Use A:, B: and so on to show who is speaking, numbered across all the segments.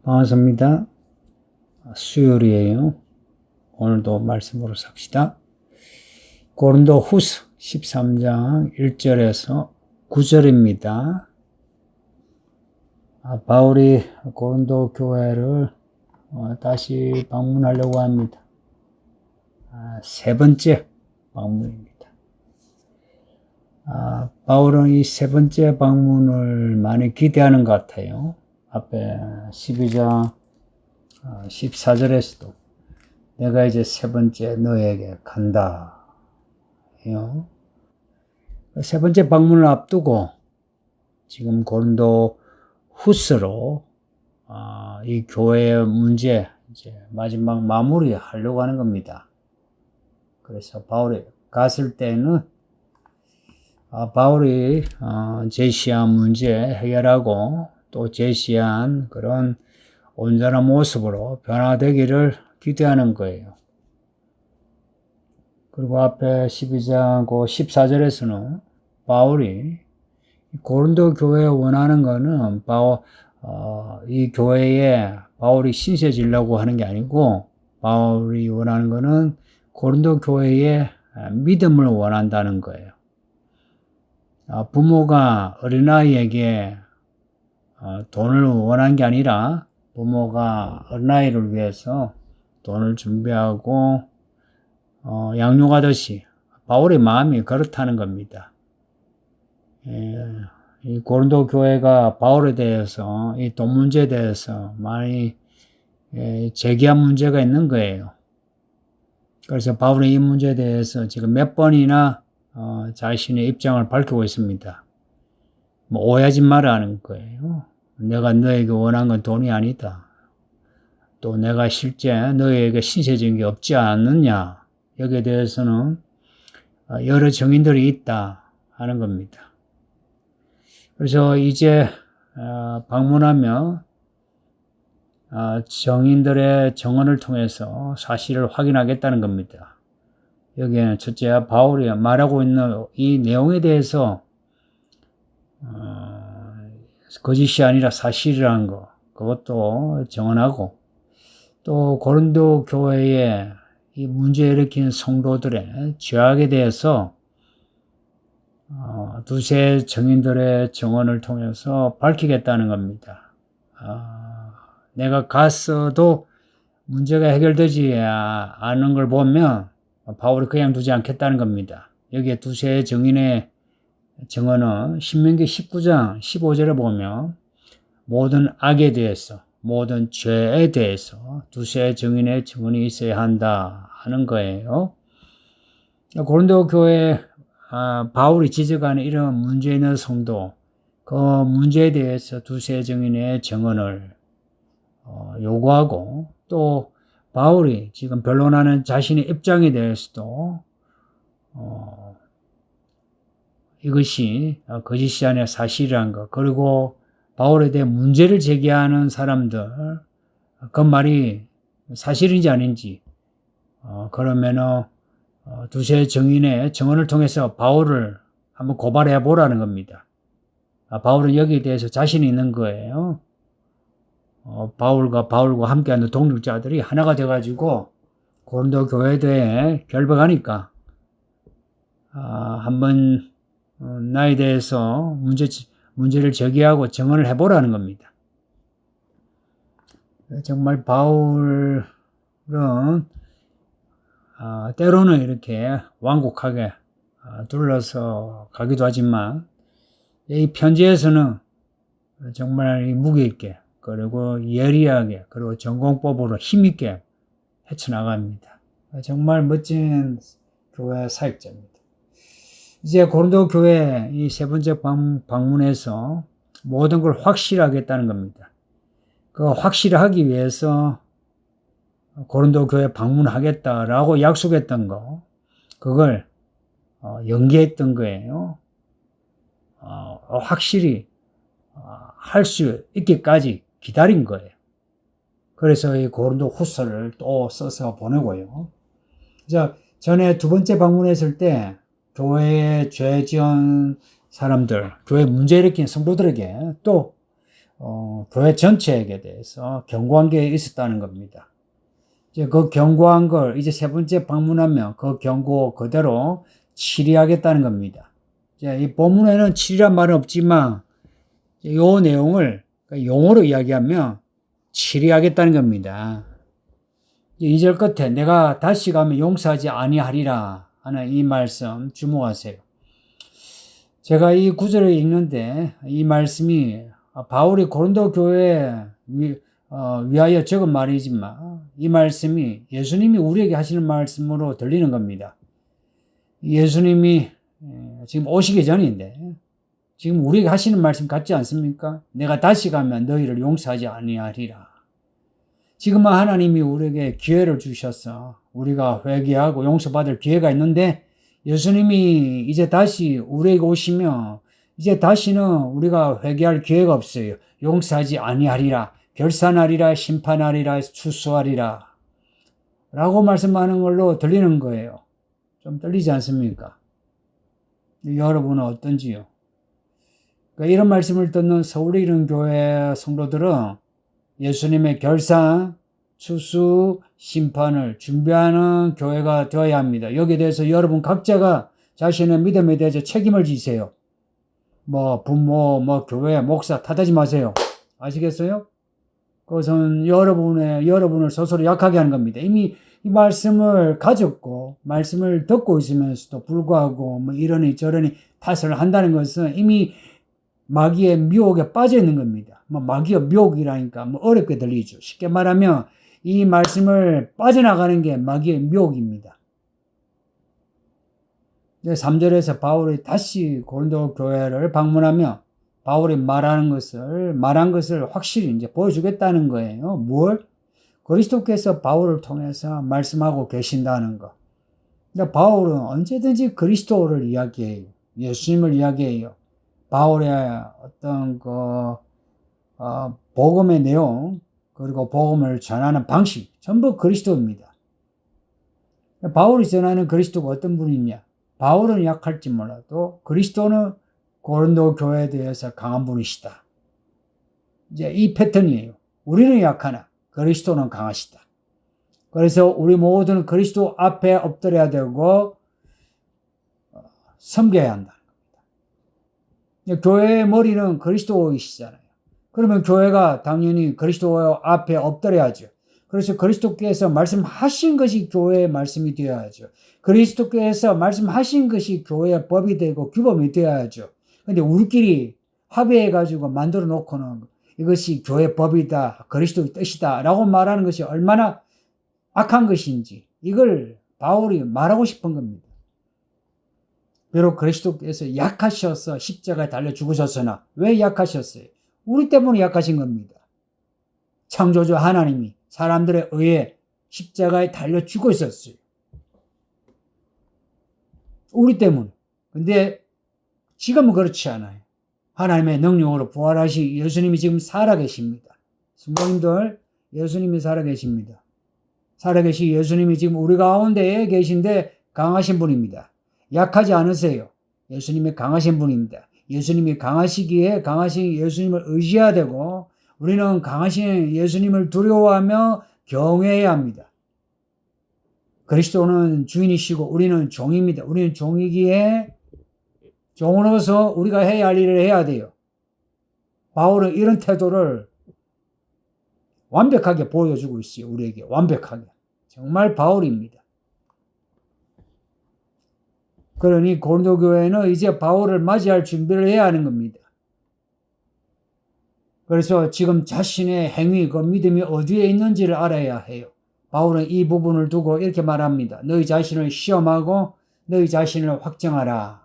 A: 반갑습니다. 수요일이에요. 오늘도 말씀으로 삽시다. 고린도 후서 13장 1절에서 9절입니다. 바울이 고린도 교회를 다시 방문하려고 합니다. 세 번째 방문입니다. 바울은 이 세 번째 방문을 많이 기대하는 것 같아요. 앞에 12장 14절에서도 내가 이제 세 번째 너에게 간다. 세 번째 방문을 앞두고 지금 고린도 후서로 이 교회의 문제 이제 마지막 마무리 하려고 하는 겁니다. 그래서 바울이 갔을 때는 바울이 제시한 문제 해결하고 또 제시한 그런 온전한 모습으로 변화되기를 기대하는 거예요. 그리고 앞에 12장 14절에서는 바울이 고린도 교회에 원하는 거는 이 교회에 바울이 신세지려고 하는 게 아니고 바울이 원하는 거는 고린도 교회의 믿음을 원한다는 거예요. 부모가 어린아이에게 돈을 원한 게 아니라 부모가 어린아이를 위해서 돈을 준비하고 양육하듯이 바울의 마음이 그렇다는 겁니다. 이 고린도 교회가 바울에 대해서 이 돈 문제에 대해서 많이 제기한 문제가 있는 거예요. 그래서 바울이 이 문제에 대해서 지금 몇 번이나 자신의 입장을 밝히고 있습니다. 오해하지 말라는 거예요. 내가 너에게 원한 건 돈이 아니다. 또 내가 실제 너에게 신세적인 게 없지 않느냐. 여기에 대해서는 여러 정인들이 있다 하는 겁니다. 그래서 이제 방문하며 정인들의 정언을 통해서 사실을 확인하겠다는 겁니다. 여기에는 첫째 바울이 말하고 있는 이 내용에 대해서 거짓이 아니라 사실이라는 거 그것도 정언하고 또 고린도 교회에 이 문제 일으키는 성도들의 죄악에 대해서 두세 정인들의 정언을 통해서 밝히겠다는 겁니다. 내가 갔어도 문제가 해결되지 않은 걸 보면 바울이 그냥 두지 않겠다는 겁니다. 여기에 두세 정인의 정언은 신명기 19장 15절에 보면 모든 악에 대해서 모든 죄에 대해서 두세 정인의 정언이 있어야 한다 하는 거예요. 고린도 교회 바울이 지적하는 이런 문제 있는 성도 그 문제에 대해서 두세 정인의 정언을 요구하고 또 바울이 지금 변론하는 자신의 입장에 대해서도 이것이 거짓이 아니라 사실이라는 것 그리고 바울에 대해 문제를 제기하는 사람들 그 말이 사실인지 아닌지 그러면은 두세 정인의 정언을 통해서 바울을 한번 고발해 보라는 겁니다. 바울은 여기에 대해서 자신이 있는 거예요. 바울과 함께하는 동력자들이 하나가 돼가지고 고린도 교회에 대해 결박하니까 한번 나에 대해서 문제를 제기하고 정언을 해보라는 겁니다. 정말 바울은 때로는 이렇게 완곡하게 둘러서 가기도 하지만 이 편지에서는 정말 무게 있게 그리고 예리하게 그리고 전공법으로 힘있게 헤쳐나갑니다. 정말 멋진 교회 사역자입니다. 이제 고린도 교회 이 세 번째 방문에서 모든 걸 확실하게 했다는 겁니다. 그 확실하기 위해서 고린도 교회 방문하겠다라고 약속했던 거 그걸 연기했던 거예요. 확실히 할 수 있기까지 기다린 거예요. 그래서 이 고린도 후서를 또 써서 보내고요. 전에 두 번째 방문했을 때 교회에 죄 지은 사람들, 교회 문제 일으킨 성도들에게 또 교회 전체에게 대해서 경고한 게 있었다는 겁니다. 이제 그 경고한 걸 이제 세 번째 방문하면 그 경고 그대로 치리하겠다는 겁니다. 이제 이 본문에는 치리란 말은 없지만 이 내용을 용어로 이야기하면 치리하겠다는 겁니다. 2절 끝에 내가 다시 가면 용서하지 아니하리라 하는 이 말씀 주목하세요. 제가 이 구절을 읽는데 이 말씀이 바울이 고린도 교회에 위하여 적은 말이지만 이 말씀이 예수님이 우리에게 하시는 말씀으로 들리는 겁니다. 예수님이 지금 오시기 전인데 지금 우리에게 하시는 말씀 같지 않습니까? 내가 다시 가면 너희를 용서하지 아니하리라. 지금은 하나님이 우리에게 기회를 주셔서 우리가 회개하고 용서받을 기회가 있는데 예수님이 이제 다시 우리에게 오시면 이제 다시는 우리가 회개할 기회가 없어요. 용서하지 아니하리라. 결산하리라. 심판하리라. 추수하리라. 라고 말씀하는 걸로 들리는 거예요. 좀 들리지 않습니까? 여러분은 어떤지요? 그러니까 이런 말씀을 듣는 서울에 있는 교회 성도들은 예수님의 결산, 추수, 심판을 준비하는 교회가 되어야 합니다. 여기에 대해서 여러분 각자가 자신의 믿음에 대해서 책임을 지세요. 부모, 교회, 목사 탓하지 마세요. 아시겠어요? 그것은 여러분을 스스로 약하게 하는 겁니다. 이미 이 말씀을 가졌고, 말씀을 듣고 있으면서도 불구하고, 이러니 저러니 탓을 한다는 것은 이미 마귀의 미혹에 빠져 있는 겁니다. 마귀의 미혹이라니까 어렵게 들리죠. 쉽게 말하면 이 말씀을 빠져나가는 게 마귀의 미혹입니다. 3절에서 바울이 다시 고린도 교회를 방문하며 바울이 말한 것을 확실히 이제 보여주겠다는 거예요. 뭘? 그리스도께서 바울을 통해서 말씀하고 계신다는 거. 근데 바울은 언제든지 그리스도를 이야기해요. 예수님을 이야기해요. 바울의 어떤 복음의 내용, 그리고 복음을 전하는 방식, 전부 그리스도입니다. 바울이 전하는 그리스도가 어떤 분이냐? 바울은 약할지 몰라도 그리스도는 고린도 교회에 대해서 강한 분이시다. 이제 이 패턴이에요. 우리는 약하나 그리스도는 강하시다. 그래서 우리 모두는 그리스도 앞에 엎드려야 되고 섬겨야 한다. 교회의 머리는 그리스도이시잖아요. 그러면 교회가 당연히 그리스도 앞에 엎드려야죠. 그래서 그리스도께서 말씀하신 것이 교회의 말씀이 되어야죠. 그리스도께서 말씀하신 것이 교회의 법이 되고 규범이 되어야죠. 근데 우리끼리 합의해가지고 만들어 놓고는 이것이 교회의 법이다, 그리스도의 뜻이다 라고 말하는 것이 얼마나 악한 것인지 이걸 바울이 말하고 싶은 겁니다. 비록 그리스도께서 약하셔서 십자가에 달려 죽으셨으나 왜 약하셨어요? 우리 때문에 약하신 겁니다. 창조주 하나님이 사람들에 의해 십자가에 달려 죽어 있었어요. 우리 때문에. 근데 지금은 그렇지 않아요. 하나님의 능력으로 부활하신 예수님이 지금 살아계십니다. 성도님들, 예수님이 살아계십니다. 살아계신 예수님이 지금 우리 가운데에 계신데 강하신 분입니다. 약하지 않으세요. 예수님이 강하신 분입니다. 예수님이 강하시기에 강하신 예수님을 의지해야 되고 우리는 강하신 예수님을 두려워하며 경외해야 합니다. 그리스도는 주인이시고 우리는 종입니다. 우리는 종이기에 종으로서 우리가 해야 할 일을 해야 돼요. 바울은 이런 태도를 완벽하게 보여주고 있어요. 우리에게 완벽하게. 정말 바울입니다. 그러니 고린도 교회는 이제 바울을 맞이할 준비를 해야 하는 겁니다. 그래서 지금 자신의 행위, 그 믿음이 어디에 있는지를 알아야 해요. 바울은 이 부분을 두고 이렇게 말합니다. 너희 자신을 시험하고 너희 자신을 확정하라.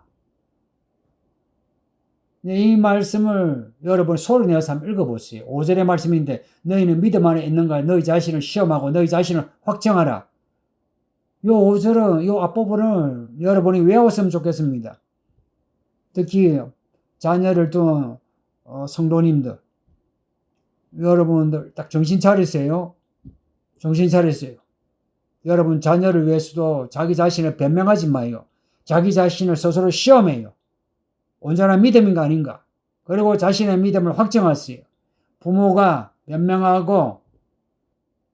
A: 이 말씀을 여러분 소리 내어서 한번 읽어보세요. 5절의 말씀인데 너희는 믿음 안에 있는가? 너희 자신을 시험하고 너희 자신을 확정하라. 요 5절은, 요 앞부분을 여러분이 외웠으면 좋겠습니다. 특히 자녀를 둔 성도님들, 여러분들 딱 정신 차리세요. 정신 차리세요. 여러분 자녀를 위해서도 자기 자신을 변명하지 마요. 자기 자신을 스스로 시험해요. 온전한 믿음인가 아닌가. 그리고 자신의 믿음을 확정하세요. 부모가 변명하고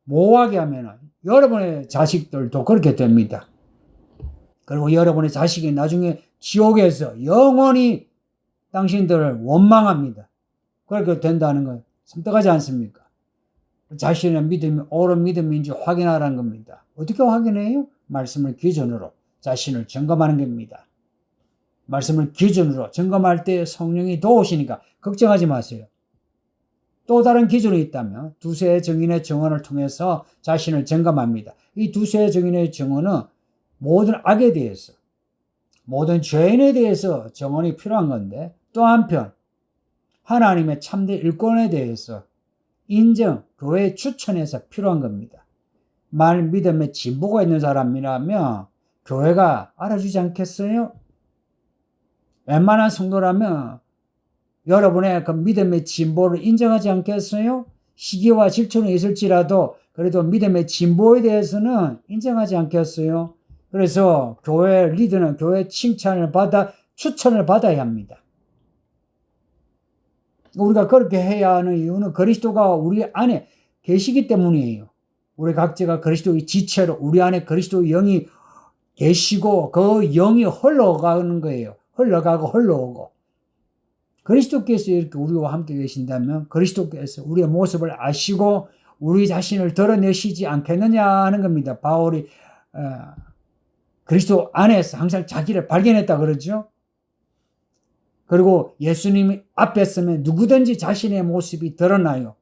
A: 모호하게 하면 여러분의 자식들도 그렇게 됩니다. 그리고 여러분의 자식이 나중에 지옥에서 영원히 당신들을 원망합니다. 그렇게 된다는 건 섬뜩하지 않습니까? 자신의 믿음이 옳은 믿음인지 확인하라는 겁니다. 어떻게 확인해요? 말씀을 기준으로 자신을 점검하는 겁니다. 말씀을 기준으로 점검할 때 성령이 도우시니까 걱정하지 마세요. 또 다른 기준이 있다면 두세 증인의 증언을 통해서 자신을 점검합니다. 이 두세 증인의 증언은 모든 악에 대해서, 모든 죄인에 대해서 증언이 필요한 건데, 또 한편 하나님의 참된 일꾼에 대해서 인정, 교회 추천해서 필요한 겁니다. 만일 믿음에 진보가 있는 사람이라면 교회가 알아주지 않겠어요? 웬만한 성도라면 여러분의 그 믿음의 진보를 인정하지 않겠어요? 시기와 질투는 있을지라도 그래도 믿음의 진보에 대해서는 인정하지 않겠어요? 그래서 교회 리더는 교회 칭찬을 받아 추천을 받아야 합니다. 우리가 그렇게 해야 하는 이유는 그리스도가 우리 안에 계시기 때문이에요. 우리 각자가 그리스도의 지체로 우리 안에 그리스도의 영이 계시고 그 영이 흘러가는 거예요. 흘러가고 흘러오고. 그리스도께서 이렇게 우리와 함께 계신다면 그리스도께서 우리의 모습을 아시고 우리 자신을 드러내시지 않겠느냐 하는 겁니다. 바울이 그리스도 안에서 항상 자기를 발견했다 그러죠. 그리고 예수님이 앞에 서면 누구든지 자신의 모습이 드러나요.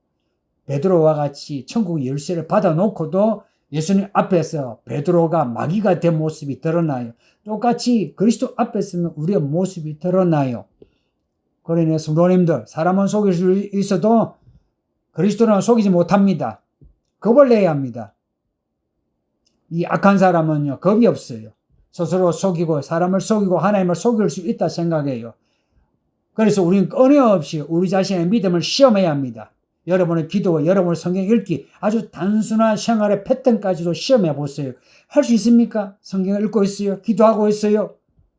A: 베드로와 같이 천국 열쇠를 받아놓고도 예수님 앞에서 베드로가 마귀가 된 모습이 드러나요. 똑같이 그리스도 앞에 서면 우리의 모습이 드러나요. 그러니 성도님들, 사람은 속일 수 있어도 그리스도는 속이지 못합니다. 겁을 내야 합니다. 이 악한 사람은요, 겁이 없어요. 스스로 속이고 사람을 속이고 하나님을 속일 수 있다 생각해요. 그래서 우리는 끊임없이 우리 자신의 믿음을 시험해야 합니다. 여러분의 기도와 여러분의 성경 읽기 아주 단순한 생활의 패턴까지도 시험해 보세요. 할 수 있습니까? 성경을 읽고 있어요? 기도하고 있어요?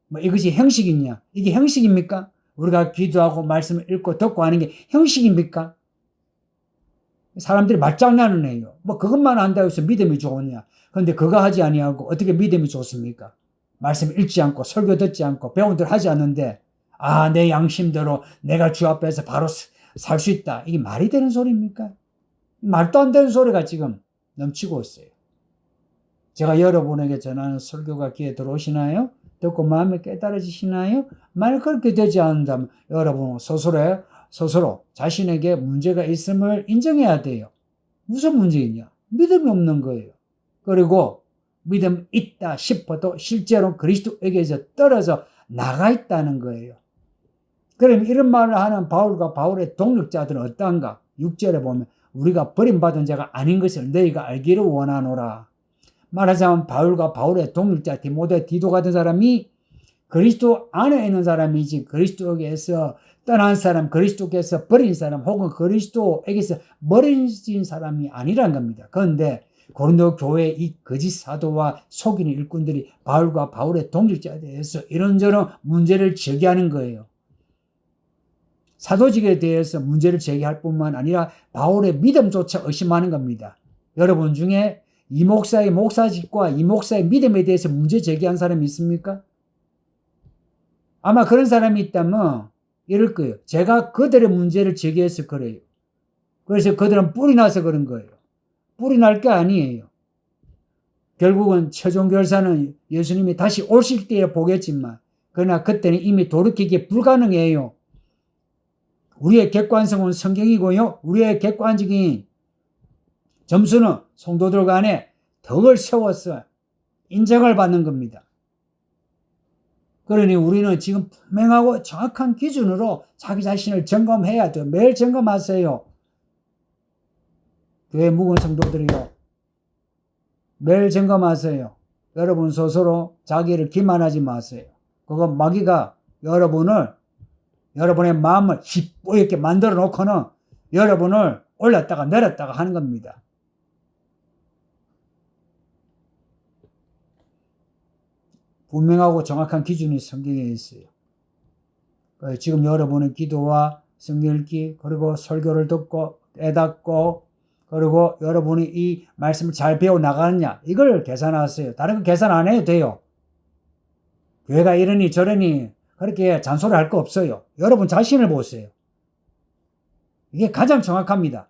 A: 뭐 이것이 형식이냐? 이게 형식입니까? 우리가 기도하고 말씀을 읽고 듣고 하는 게 형식입니까? 사람들이 말장난을 해요. 뭐 그것만 한다고 해서 믿음이 좋으냐? 그런데 그거 하지 아니하고 어떻게 믿음이 좋습니까? 말씀 읽지 않고 설교 듣지 않고 배운 대로 하지 않는데 내 양심대로 내가 주 앞에서 바로 살 수 있다. 이게 말이 되는 소리입니까? 말도 안 되는 소리가 지금 넘치고 있어요. 제가 여러분에게 전하는 설교가 귀에 들어오시나요? 듣고 마음에 깨달아지시나요? 만약 그렇게 되지 않는다면 여러분 스스로 자신에게 문제가 있음을 인정해야 돼요. 무슨 문제이냐? 믿음이 없는 거예요. 그리고 믿음 있다 싶어도 실제로 그리스도에게서 떨어져 나가 있다는 거예요. 그럼 이런 말을 하는 바울과 바울의 동력자들은 어떠한가? 6절에 보면 우리가 버림받은 자가 아닌 것을 너희가 알기를 원하노라. 말하자면 바울과 바울의 동력자 디모데 디도 같은 사람이 그리스도 안에 있는 사람이지 그리스도에게서 떠난 사람, 그리스도께서 버린 사람 혹은 그리스도에게서 멀어진 사람이 아니란 겁니다. 그런데 고린도 교회의 이 거짓 사도와 속이는 일꾼들이 바울과 바울의 동력자에 대해서 이런저런 문제를 제기하는 거예요. 사도직에 대해서 문제를 제기할 뿐만 아니라 바울의 믿음조차 의심하는 겁니다. 여러분 중에 이 목사의 목사직과 이 목사의 믿음에 대해서 문제 제기한 사람이 있습니까? 아마 그런 사람이 있다면 이럴 거예요. 제가 그들의 문제를 제기해서 그래요. 그래서 그들은 뿔이 나서 그런 거예요. 뿔이 날 게 아니에요. 결국은 최종 결산은 예수님이 다시 오실 때에 보겠지만 그러나 그때는 이미 돌이키기 불가능해요. 우리의 객관성은 성경이고요. 우리의 객관적인 점수는 성도들 간에 덕을 세워서 인정을 받는 겁니다. 그러니 우리는 지금 분명하고 정확한 기준으로 자기 자신을 점검해야 돼요. 매일 점검하세요. 교회 묵은 성도들이요. 매일 점검하세요. 여러분 스스로 자기를 기만하지 마세요. 그건 마귀가 여러분의 마음을 이렇게 만들어 놓고는 여러분을 올렸다가 내렸다가 하는 겁니다. 분명하고 정확한 기준이 성경에 있어요. 지금 여러분의 기도와 성경 읽기, 그리고 설교를 듣고 깨닫고, 그리고 여러분이 이 말씀을 잘 배워 나가느냐, 이걸 계산하세요. 다른 거 계산 안 해도 돼요. 교회가 이러니 저러니 그렇게 잔소리할 거 없어요. 여러분 자신을 보세요. 이게 가장 정확합니다.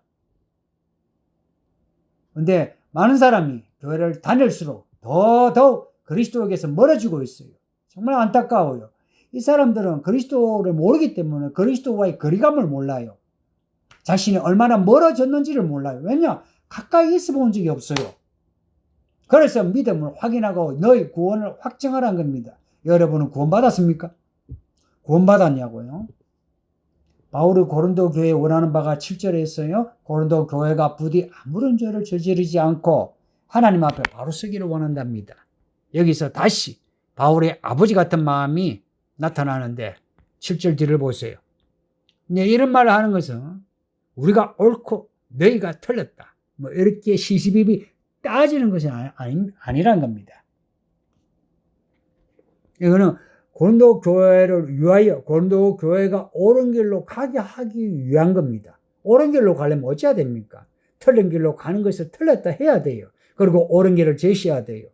A: 근데 많은 사람이 교회를 다닐수록 더더욱 그리스도에게서 멀어지고 있어요. 정말 안타까워요. 이 사람들은 그리스도를 모르기 때문에 그리스도와의 거리감을 몰라요. 자신이 얼마나 멀어졌는지를 몰라요. 왜냐? 가까이 있어 본 적이 없어요. 그래서 믿음을 확인하고 너의 구원을 확증하라는 겁니다. 여러분은 구원받았습니까? 구원받았냐고요? 바울이 고린도 교회에 원하는 바가 7절에 있어요. 고린도 교회가 부디 아무런 죄를 저지르지 않고 하나님 앞에 바로 서기를 원한답니다. 여기서 다시 바울의 아버지 같은 마음이 나타나는데 7절 뒤를 보세요. 이런 말을 하는 것은 우리가 옳고 너희가 틀렸다, 뭐 이렇게 시시비비 따지는 것이 아니란 겁니다. 이거는 고린도 교회를 위하여 고린도 교회가 옳은 길로 가게 하기 위한 겁니다. 옳은 길로 가려면 어찌해야 됩니까? 틀린 길로 가는 것을 틀렸다 해야 돼요. 그리고 옳은 길을 제시해야 돼요.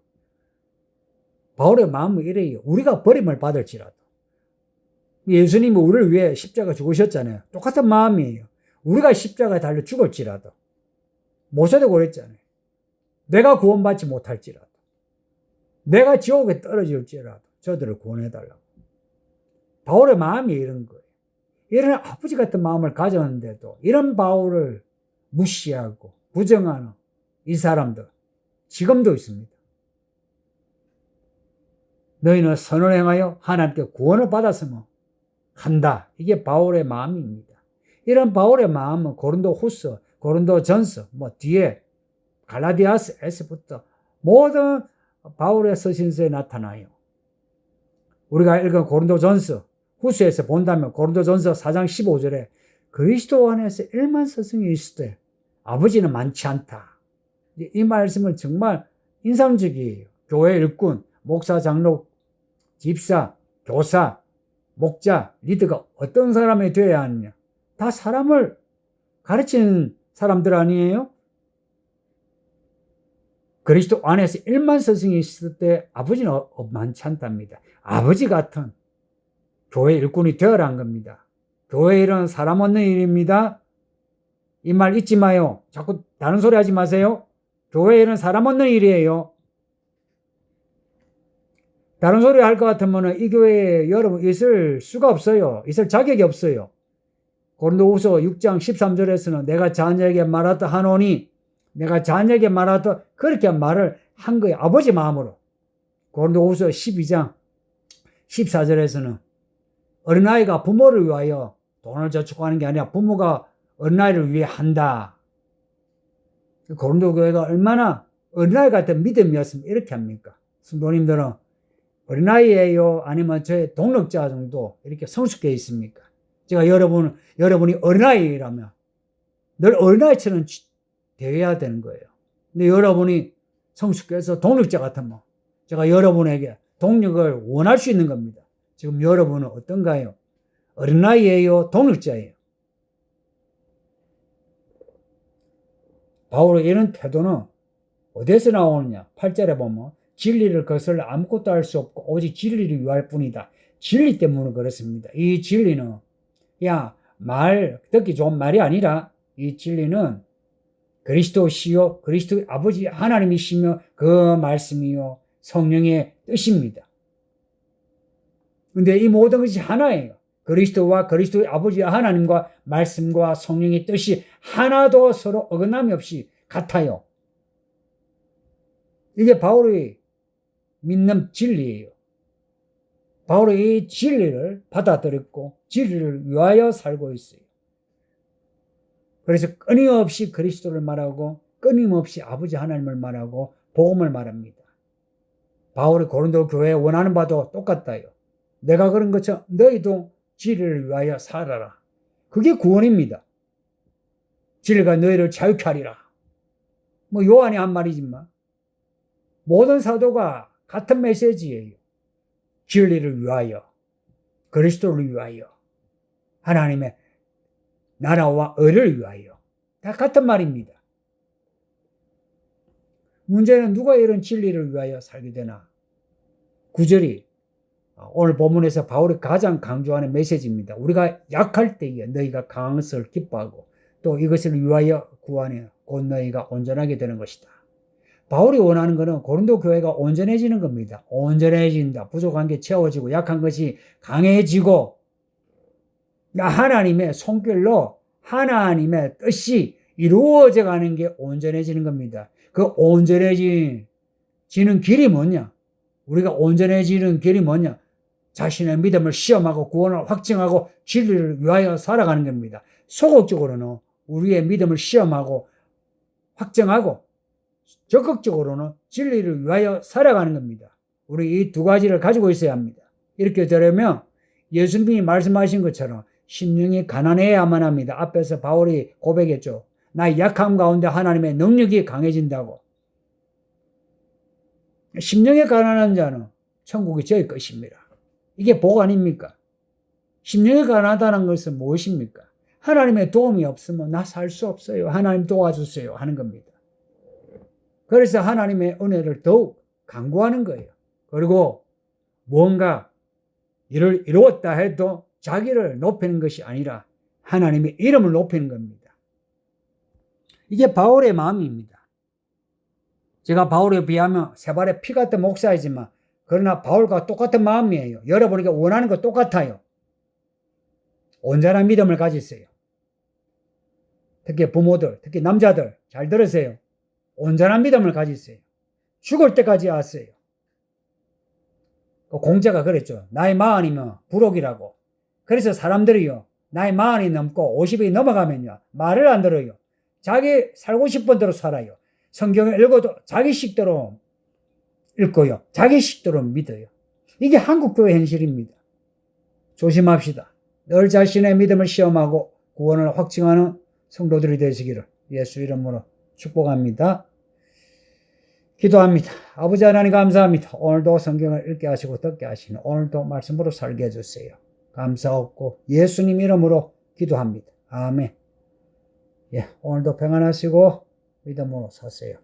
A: 바울의 마음은 이래요. 우리가 버림을 받을지라도. 예수님이 우리를 위해 십자가 죽으셨잖아요. 똑같은 마음이에요. 우리가 십자가에 달려 죽을지라도, 모세도 그랬잖아요. 내가 구원받지 못할지라도, 내가 지옥에 떨어질지라도 저들을 구원해달라고. 바울의 마음이 이런 거예요. 이런 아버지 같은 마음을 가졌는데도 이런 바울을 무시하고 부정하는 이 사람들 지금도 있습니다. 너희는 선을 행하여 하나님께 구원을 받았으면 한다. 이게 바울의 마음입니다. 이런 바울의 마음은 고린도후서, 고린도전서, 뒤에 갈라디아서에서부터 모든 바울의 서신서에 나타나요. 우리가 읽은 고린도전서, 후서에서 본다면 고린도전서 4장 15절에 그리스도 안에서 1만 스승이 있을 때 아버지는 많지 않다. 이 말씀은 정말 인상적이에요. 교회 일꾼, 목사, 장로, 집사, 교사, 목자, 리더가 어떤 사람이 되어야 하느냐. 다 사람을 가르치는 사람들 아니에요? 그리스도 안에서 1만 스승이 있을 때 아버지는 많지 않답니다. 아버지 같은 교회 일꾼이 되어라는 겁니다. 교회 일은 사람 얻는 일입니다. 이 말 잊지 마요. 자꾸 다른 소리 하지 마세요. 교회 일은 사람 얻는 일이에요. 다른 소리 할 것 같으면 이 교회에 여러분 있을 수가 없어요. 있을 자격이 없어요. 고린도후서 6장 13절에서는 내가 자녀에게 말하다 하노니, 내가 자녀에게 말하다 그렇게 말을 한 거예요. 아버지 마음으로. 고린도후서 12장 14절에서는 어린아이가 부모를 위하여 돈을 저축하는 게 아니라 부모가 어린아이를 위해 한다. 고린도 교회가 얼마나 어린아이 같은 믿음이었으면 이렇게 합니까? 성도님들은 어린아이예요? 아니면 저의 동력자 정도 이렇게 성숙해 있습니까? 제가 여러분이 어린아이라면 늘 어린아이처럼 대해야 되는 거예요. 근데 여러분이 성숙해서 동력자 같으면 제가 여러분에게 동력을 원할 수 있는 겁니다. 지금 여러분은 어떤가요? 어린아이예요? 동력자예요? 바울의 이런 태도는 어디에서 나오느냐? 8절에 보면 진리를 거슬러 아무것도 할 수 없고 오직 진리를 위할 뿐이다. 진리 때문에 그렇습니다. 이 진리는 듣기 좋은 말이 아니라 이 진리는 그리스도시요 그리스도의 아버지 하나님이시며 그 말씀이요 성령의 뜻입니다. 근데 이 모든 것이 하나예요. 그리스도와 그리스도의 아버지 하나님과 말씀과 성령의 뜻이 하나도 서로 어긋남이 없이 같아요. 이게 바울이 믿는 진리예요. 바울이 이 진리를 받아들였고 진리를 위하여 살고 있어요. 그래서 끊임없이 그리스도를 말하고 끊임없이 아버지 하나님을 말하고 복음을 말합니다. 바울이 고린도 교회에 원하는 바도 똑같아요. 내가 그런 것처럼 너희도 진리를 위하여 살아라. 그게 구원입니다. 진리가 너희를 자유케 하리라. 요한이 한 말이지만 모든 사도가 같은 메시지예요. 진리를 위하여, 그리스도를 위하여, 하나님의 나라와 의를 위하여. 다 같은 말입니다. 문제는 누가 이런 진리를 위하여 살게 되나? 9절이 오늘 본문에서 바울이 가장 강조하는 메시지입니다. 우리가 약할 때에 너희가 강한 것을 기뻐하고 또 이것을 위하여 구하니 곧 너희가 온전하게 되는 것이다. 바울이 원하는 것은 고린도 교회가 온전해지는 겁니다. 온전해진다. 부족한 게 채워지고 약한 것이 강해지고 하나님의 손길로 하나님의 뜻이 이루어져 가는 게 온전해지는 겁니다. 그 온전해지는 길이 뭐냐? 우리가 온전해지는 길이 뭐냐? 자신의 믿음을 시험하고 구원을 확증하고 진리를 위하여 살아가는 겁니다. 소극적으로는 우리의 믿음을 시험하고 확정하고 적극적으로는 진리를 위하여 살아가는 겁니다. 우리 이 두 가지를 가지고 있어야 합니다. 이렇게 되려면 예수님이 말씀하신 것처럼 심령이 가난해야만 합니다. 앞에서 바울이 고백했죠. 나의 약함 가운데 하나님의 능력이 강해진다고. 심령이 가난한 자는 천국이 저의 것입니다. 이게 복 아닙니까? 심령이 가난하다는 것은 무엇입니까? 하나님의 도움이 없으면 나 살 수 없어요. 하나님 도와주세요 하는 겁니다. 그래서 하나님의 은혜를 더욱 간구하는 거예요. 그리고 무언가 일을 이루었다 해도 자기를 높이는 것이 아니라 하나님의 이름을 높이는 겁니다. 이게 바울의 마음입니다. 제가 바울에 비하면 세 발의 피 같은 목사이지만 그러나 바울과 똑같은 마음이에요. 여러분에게 원하는 거 똑같아요. 온전한 믿음을 가지세요. 특히 부모들, 특히 남자들 잘 들으세요. 온전한 믿음을 가지세요. 죽을 때까지 하세요. 공자가 그랬죠. 나이 40이면 불옥이라고. 그래서 사람들이요. 나이 40이 넘고 50이 넘어가면요. 말을 안 들어요. 자기 살고 싶은 대로 살아요. 성경을 읽어도 자기 식대로 읽고요. 자기 식대로 믿어요. 이게 한국교회 현실입니다. 조심합시다. 늘 자신의 믿음을 시험하고 구원을 확증하는 성도들이 되시기를 예수 이름으로 축복합니다. 기도합니다. 아버지 하나님 감사합니다. 오늘도 성경을 읽게 하시고 듣게 하시는 오늘도 말씀으로 살게 해주세요. 감사하고 예수님 이름으로 기도합니다. 아멘. 오늘도 평안하시고 믿음으로 사세요.